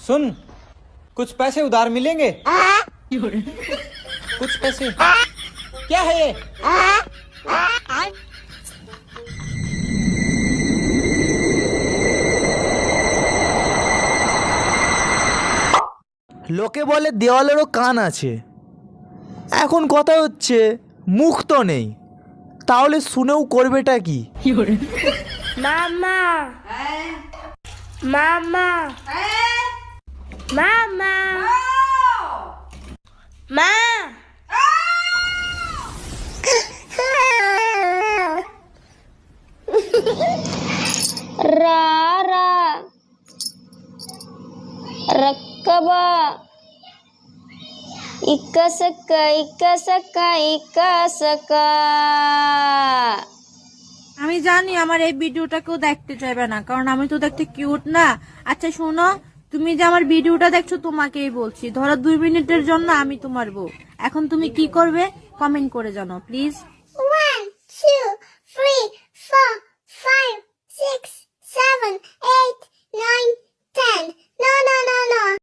सुन, कुछ पैसे उधार मिलेंगे? कुछ पैसे। क्या है ये? লোকে বলে দেওয়ালেরও কান আছে। এখন কথা হচ্ছে মুখ তো নেই, তাহলে শুনেও করবেটা কি? মামা মামা মামা মা রা রা রকবা ইকাসকা ইকাসকা ইকাসকা। আমি জানি আমার এই ভিডিওটা কেউ দেখতে চাইবে না, কারণ আমি তো দেখতে কিউট না। আচ্ছা শোনো, তুমি যে আমার ভিডিওটা দেখছো তোমাকেই বলছি, ধরো 2 মিনিটের জন্য আমি তোমার বউ। এখন তুমি কি করবে কমেন্ট করে জানাও প্লিজ।